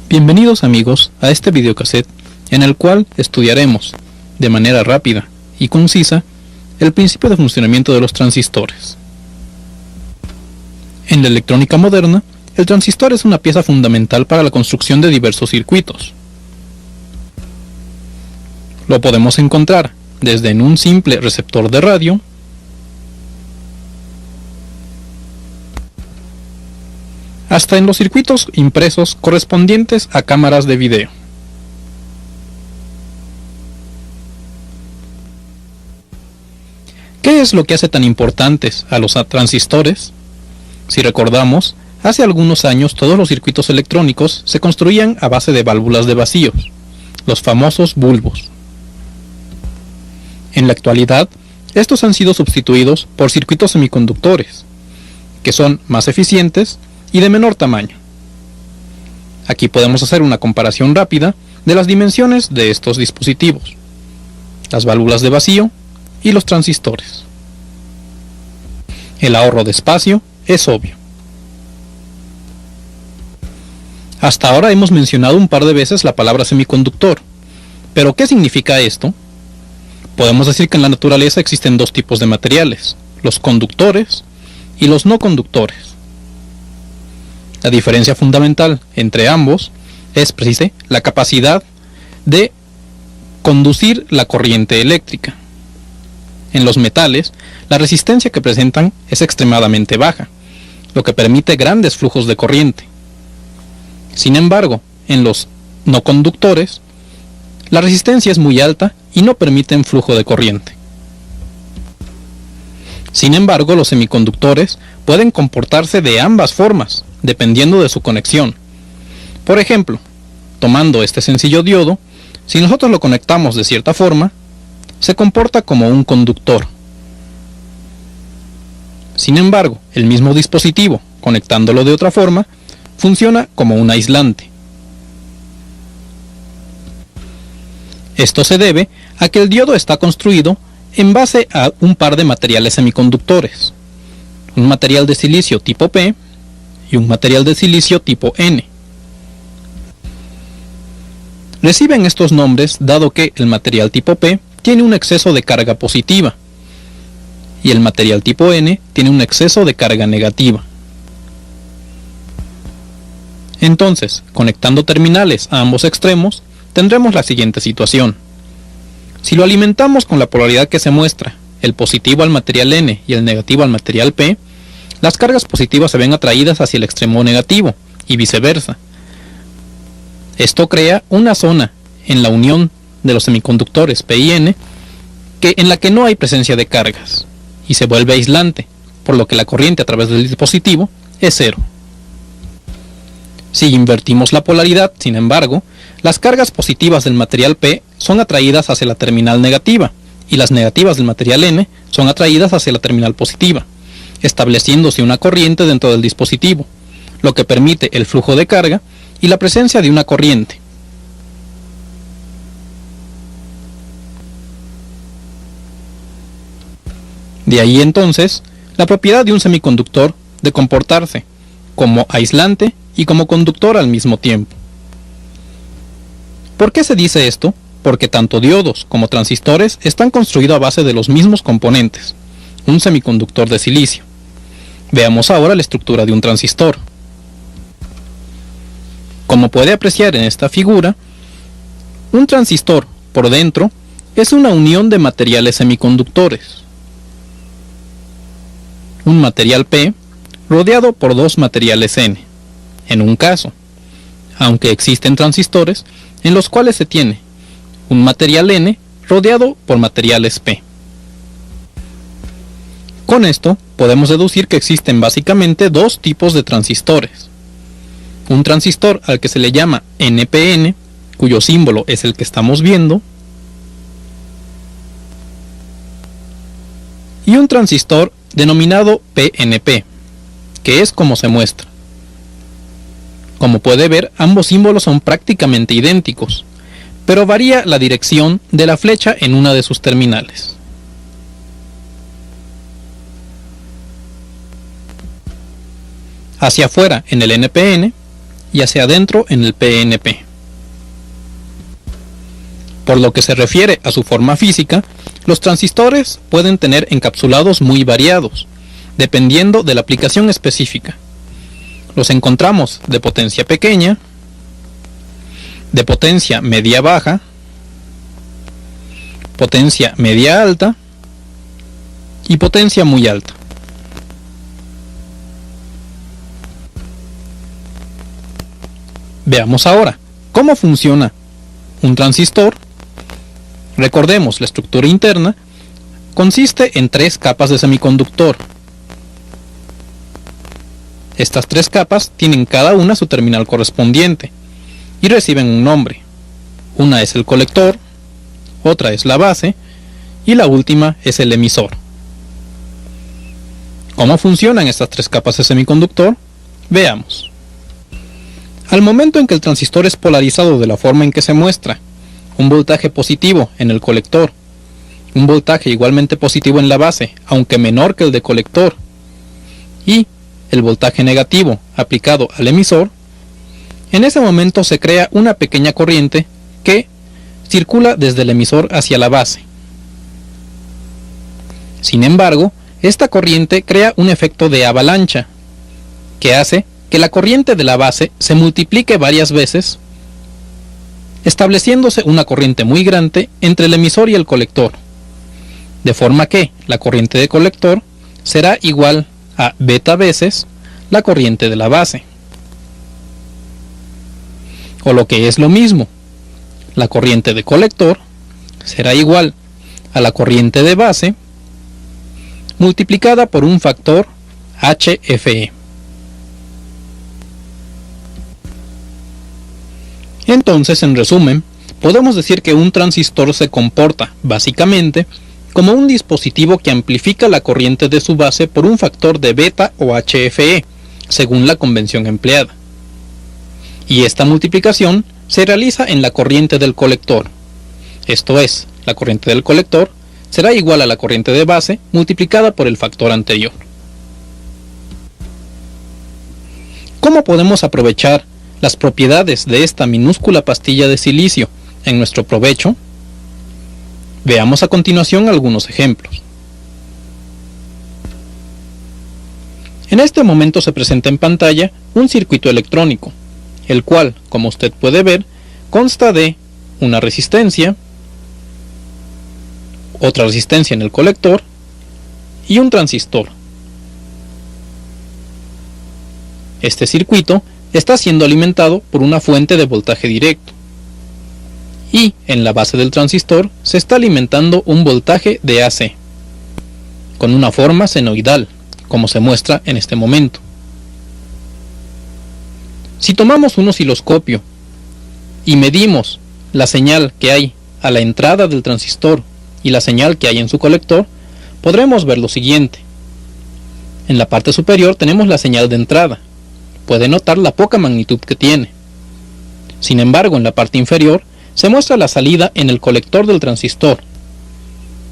Bienvenidos amigos a este videocassette en el cual estudiaremos, de manera rápida y concisa, el principio de funcionamiento de los transistores. En la electrónica moderna, el transistor es una pieza fundamental para la construcción de diversos circuitos. Lo podemos encontrar desde en un simple receptor de radio, hasta en los circuitos impresos correspondientes a cámaras de video. ¿Qué es lo que hace tan importantes a los transistores? Si recordamos, hace algunos años todos los circuitos electrónicos se construían a base de válvulas de vacíos, los famosos bulbos. En la actualidad, estos han sido sustituidos por circuitos semiconductores, que son más eficientes y de menor tamaño. Aquí podemos hacer una comparación rápida de las dimensiones de estos dispositivos, las válvulas de vacío y los transistores. El ahorro de espacio es obvio. Hasta ahora hemos mencionado un par de veces la palabra semiconductor, pero ¿qué significa esto? Podemos decir que en la naturaleza existen dos tipos de materiales, los conductores y los no conductores. La diferencia fundamental entre ambos es precisamente la capacidad de conducir la corriente eléctrica. En los metales, la resistencia que presentan es extremadamente baja, lo que permite grandes flujos de corriente. Sin embargo, en los no conductores, la resistencia es muy alta y no permiten flujo de corriente. Sin embargo, los semiconductores pueden comportarse de ambas formas, dependiendo de su conexión. Por ejemplo, tomando este sencillo diodo, si nosotros lo conectamos de cierta forma, se comporta como un conductor. Sin embargo, el mismo dispositivo, conectándolo de otra forma, funciona como un aislante. Esto se debe a que el diodo está construido en base a un par de materiales semiconductores, un material de silicio tipo P y un material de silicio tipo N. Reciben estos nombres dado que el material tipo P tiene un exceso de carga positiva y el material tipo N tiene un exceso de carga negativa. Entonces, conectando terminales a ambos extremos, tendremos la siguiente situación. Si lo alimentamos con la polaridad que se muestra, el positivo al material N y el negativo al material P, las cargas positivas se ven atraídas hacia el extremo negativo y viceversa. Esto crea una zona en la unión de los semiconductores P y N en la que no hay presencia de cargas y se vuelve aislante, por lo que la corriente a través del dispositivo es cero. Si invertimos la polaridad, sin embargo, las cargas positivas del material P son atraídas hacia la terminal negativa y las negativas del material N son atraídas hacia la terminal positiva, estableciéndose una corriente dentro del dispositivo, lo que permite el flujo de carga y la presencia de una corriente. De ahí entonces la propiedad de un semiconductor de comportarse como aislante y como conductor al mismo tiempo. ¿Por qué se dice esto? Porque tanto diodos como transistores están construidos a base de los mismos componentes, un semiconductor de silicio. Veamos ahora la estructura de un transistor. Como puede apreciar en esta figura, un transistor por dentro es una unión de materiales semiconductores. Un material P rodeado por dos materiales N, en un caso, aunque existen transistores en los cuales se tiene un material N rodeado por materiales P. Con esto podemos deducir que existen básicamente dos tipos de transistores. Un transistor al que se le llama NPN, cuyo símbolo es el que estamos viendo, y un transistor denominado PNP, que es como se muestra. Como puede ver, ambos símbolos son prácticamente idénticos, pero varía la dirección de la flecha en una de sus terminales. Hacia afuera, en el NPN, y hacia adentro en el PNP. Por lo que se refiere a su forma física, los transistores pueden tener encapsulados muy variados, dependiendo de la aplicación específica. Los encontramos de potencia pequeña, de potencia media-baja, potencia media-alta y potencia muy alta. Veamos ahora cómo funciona un transistor. Recordemos, la estructura interna consiste en 3 capas de semiconductor. Estas 3 capas tienen cada una su terminal correspondiente y reciben un nombre. Una es el colector, otra es la base y la última es el emisor. ¿Cómo funcionan estas 3 capas de semiconductor? Veamos. Al momento en que el transistor es polarizado de la forma en que se muestra, un voltaje positivo en el colector, un voltaje igualmente positivo en la base, aunque menor que el de colector, y el voltaje negativo aplicado al emisor, en ese momento se crea una pequeña corriente que circula desde el emisor hacia la base. Sin embargo, esta corriente crea un efecto de avalancha, que hace que la corriente de la base se multiplique varias veces, estableciéndose una corriente muy grande entre el emisor y el colector, de forma que la corriente de colector será igual a beta veces la corriente de la base. O lo que es lo mismo, la corriente de colector será igual a la corriente de base multiplicada por un factor HFE. Entonces, en resumen, podemos decir que un transistor se comporta, básicamente, como un dispositivo que amplifica la corriente de su base por un factor de beta o HFE, según la convención empleada. Y esta multiplicación se realiza en la corriente del colector. Esto es, la corriente del colector será igual a la corriente de base multiplicada por el factor anterior. ¿Cómo podemos aprovechar las propiedades de esta minúscula pastilla de silicio en nuestro provecho? Veamos a continuación algunos ejemplos. En este momento se presenta en pantalla un circuito electrónico, el cual, como usted puede ver, consta de una resistencia, otra resistencia en el colector y un transistor. Este circuito está siendo alimentado por una fuente de voltaje directo y en la base del transistor se está alimentando un voltaje de AC con una forma senoidal, como se muestra en este momento. Si tomamos un osciloscopio y medimos la señal que hay a la entrada del transistor y la señal que hay en su colector, podremos ver lo siguiente. En la parte superior tenemos la señal de entrada. Puede notar la poca magnitud que tiene. Sin embargo, en la parte inferior se muestra la salida en el colector del transistor.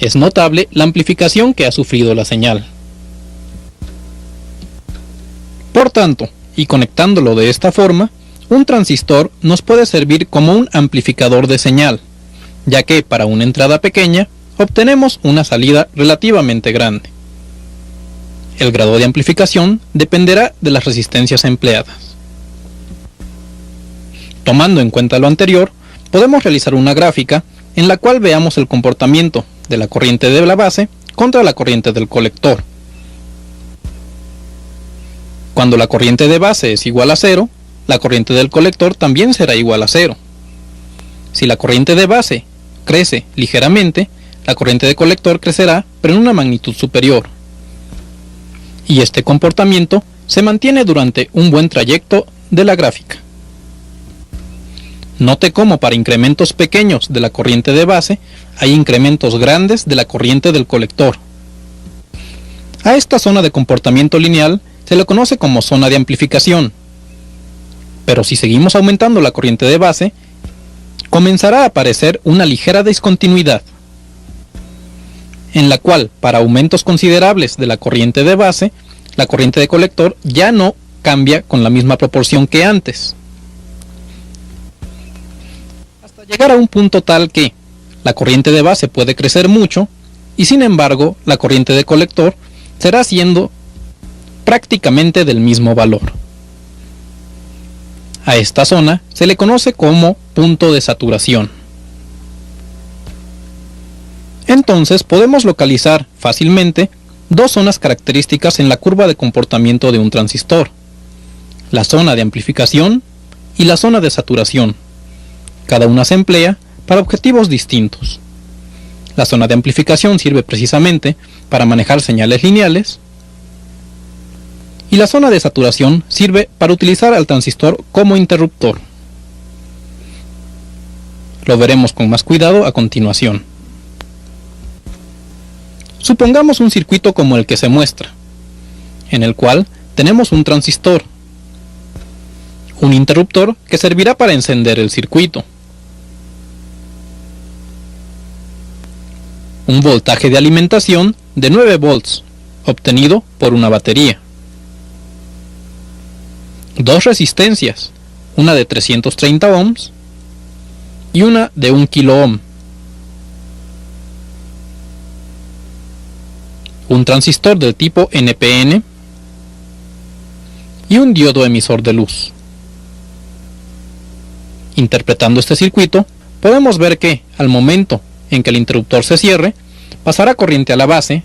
Es notable la amplificación que ha sufrido la señal. Por tanto, y conectándolo de esta forma, un transistor nos puede servir como un amplificador de señal, ya que para una entrada pequeña obtenemos una salida relativamente grande. El grado de amplificación dependerá de las resistencias empleadas. Tomando en cuenta lo anterior, podemos realizar una gráfica en la cual veamos el comportamiento de la corriente de la base contra la corriente del colector. Cuando la corriente de base es igual a 0, la corriente del colector también será igual a 0. Si la corriente de base crece ligeramente, la corriente de colector crecerá, pero en una magnitud superior. Y este comportamiento se mantiene durante un buen trayecto de la gráfica. Note cómo para incrementos pequeños de la corriente de base hay incrementos grandes de la corriente del colector. A esta zona de comportamiento lineal se le conoce como zona de amplificación. Pero si seguimos aumentando la corriente de base, comenzará a aparecer una ligera discontinuidad, en la cual, para aumentos considerables de la corriente de base, la corriente de colector ya no cambia con la misma proporción que antes, hasta llegar a un punto tal que la corriente de base puede crecer mucho y sin embargo la corriente de colector será siendo prácticamente del mismo valor. A esta zona se le conoce como punto de saturación. Entonces podemos localizar fácilmente dos zonas características en la curva de comportamiento de un transistor: la zona de amplificación y la zona de saturación. Cada una se emplea para objetivos distintos. La zona de amplificación sirve precisamente para manejar señales lineales y la zona de saturación sirve para utilizar al transistor como interruptor. Lo veremos con más cuidado a continuación. Supongamos un circuito como el que se muestra, en el cual tenemos un transistor, un interruptor que servirá para encender el circuito, un voltaje de alimentación de 9 volts, obtenido por una batería, dos resistencias, una de 330 ohms y una de 1 kilo ohm, un transistor del tipo NPN y un diodo emisor de luz. Interpretando este circuito, podemos ver que, al momento en que el interruptor se cierre, pasará corriente a la base,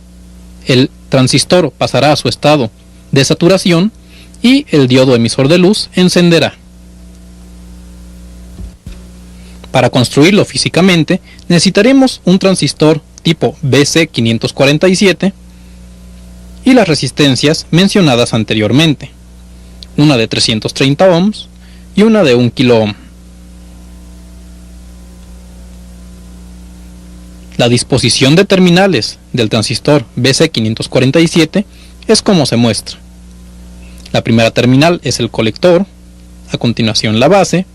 el transistor pasará a su estado de saturación y el diodo emisor de luz encenderá. Para construirlo físicamente, necesitaremos un transistor tipo BC547 y las resistencias mencionadas anteriormente, una de 330 ohms y una de 1 kilo ohm. La disposición de terminales del transistor BC547 es como se muestra. La primera terminal es el colector, a continuación la base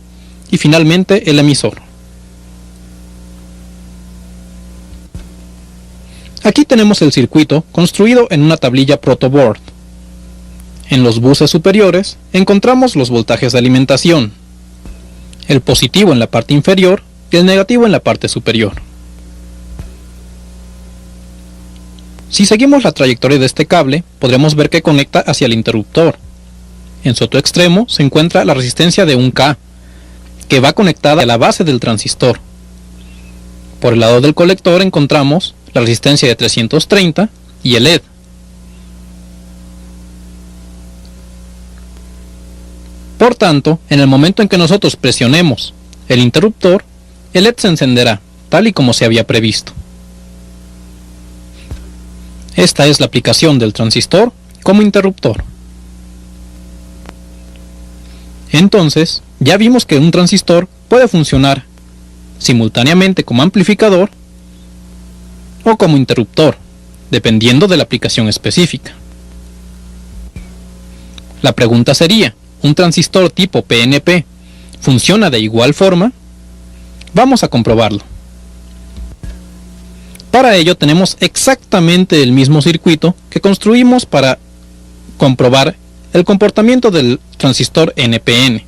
y finalmente el emisor. Aquí tenemos el circuito construido en una tablilla protoboard. En los buses superiores encontramos los voltajes de alimentación, el positivo en la parte inferior y el negativo en la parte superior. Si seguimos la trayectoria de este cable, podremos ver que conecta hacia el interruptor. En su otro extremo se encuentra la resistencia de 1K, que va conectada a la base del transistor. Por el lado del colector encontramos la resistencia de 330 y el LED. Por tanto, en el momento en que nosotros presionemos el interruptor, el LED se encenderá, tal y como se había previsto. Esta es la aplicación del transistor como interruptor. Entonces, ya vimos que un transistor puede funcionar simultáneamente como amplificador o como interruptor, dependiendo de la aplicación específica. La pregunta sería, ¿un transistor tipo PNP funciona de igual forma? Vamos a comprobarlo. Para ello tenemos exactamente el mismo circuito que construimos para comprobar el comportamiento del transistor NPN.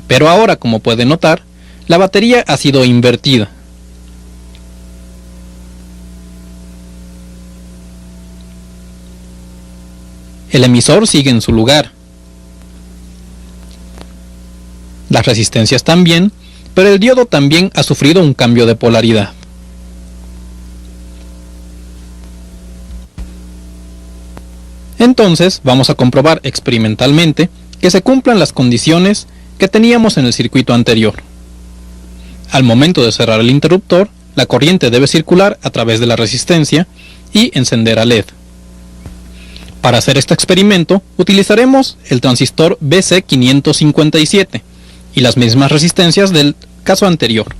Pero ahora, como puede notar, la batería ha sido invertida. El emisor sigue en su lugar. Las resistencias también, pero el diodo también ha sufrido un cambio de polaridad. Entonces vamos a comprobar experimentalmente que se cumplan las condiciones que teníamos en el circuito anterior. Al momento de cerrar el interruptor, la corriente debe circular a través de la resistencia y encender al LED. Para hacer este experimento utilizaremos el transistor BC557 y las mismas resistencias del caso anterior.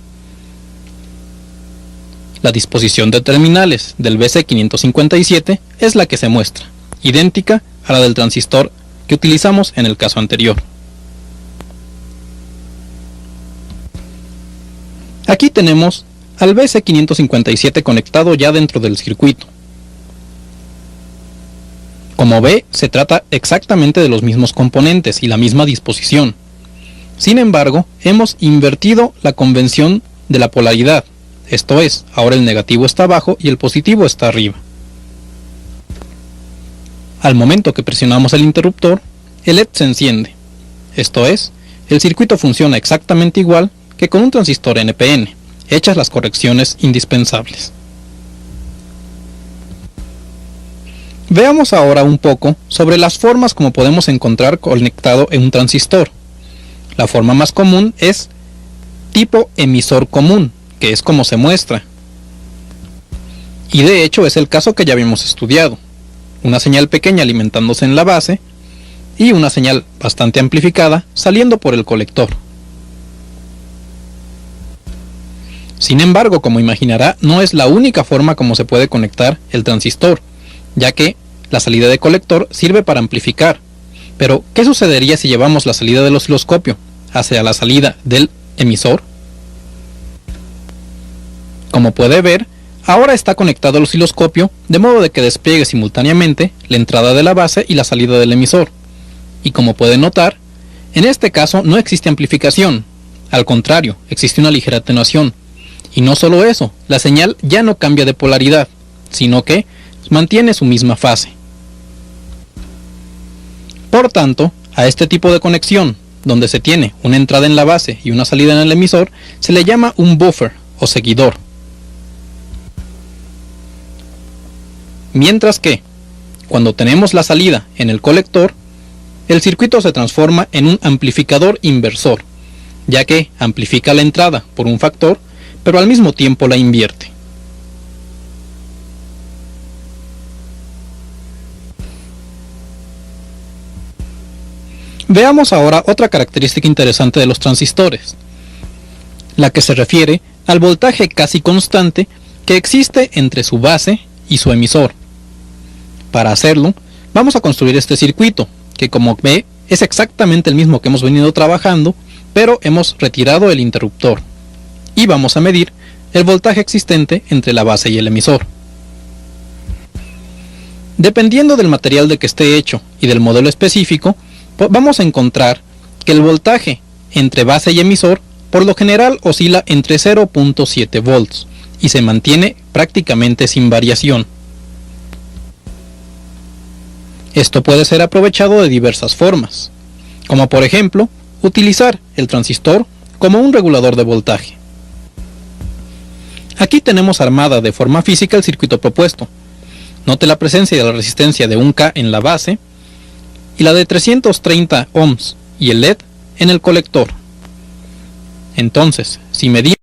La disposición de terminales del BC557 es la que se muestra, idéntica a la del transistor que utilizamos en el caso anterior. Aquí tenemos al BC557 conectado ya dentro del circuito. Como ve, se trata exactamente de los mismos componentes y la misma disposición. Sin embargo, hemos invertido la convención de la polaridad, esto es, ahora el negativo está abajo y el positivo está arriba. Al momento que presionamos el interruptor, el LED se enciende, esto es, el circuito funciona exactamente igual que con un transistor NPN, hechas las correcciones indispensables. Veamos ahora un poco sobre las formas como podemos encontrar conectado en un transistor. La forma más común es tipo emisor común, que es como se muestra. Y de hecho es el caso que ya habíamos estudiado. Una señal pequeña alimentándose en la base y una señal bastante amplificada saliendo por el colector. Sin embargo, como imaginará, no es la única forma como se puede conectar el transistor, ya que la salida de colector sirve para amplificar. Pero, ¿qué sucedería si llevamos la salida del osciloscopio hacia la salida del emisor? Como puede ver, ahora está conectado el osciloscopio de modo de que despliegue simultáneamente la entrada de la base y la salida del emisor. Y como puede notar, en este caso no existe amplificación, al contrario, existe una ligera atenuación. Y no solo eso, la señal ya no cambia de polaridad, sino que mantiene su misma fase. Por tanto, a este tipo de conexión, donde se tiene una entrada en la base y una salida en el emisor, se le llama un buffer o seguidor. Mientras que, cuando tenemos la salida en el colector, el circuito se transforma en un amplificador inversor, ya que amplifica la entrada por un factor, pero al mismo tiempo la invierte. Veamos ahora otra característica interesante de los transistores, la que se refiere al voltaje casi constante que existe entre su base y su emisor. Para hacerlo, vamos a construir este circuito, que como ve es exactamente el mismo que hemos venido trabajando, pero hemos retirado el interruptor. Y vamos a medir el voltaje existente entre la base y el emisor. Dependiendo del material de que esté hecho y del modelo específico, vamos a encontrar que el voltaje entre base y emisor por lo general oscila entre 0.7 volts y se mantiene prácticamente sin variación. Esto puede ser aprovechado de diversas formas, como por ejemplo, utilizar el transistor como un regulador de voltaje. Aquí tenemos armada de forma física el circuito propuesto. Note la presencia de la resistencia de 1K en la base y la de 330 ohms y el LED en el colector. Entonces, si medimos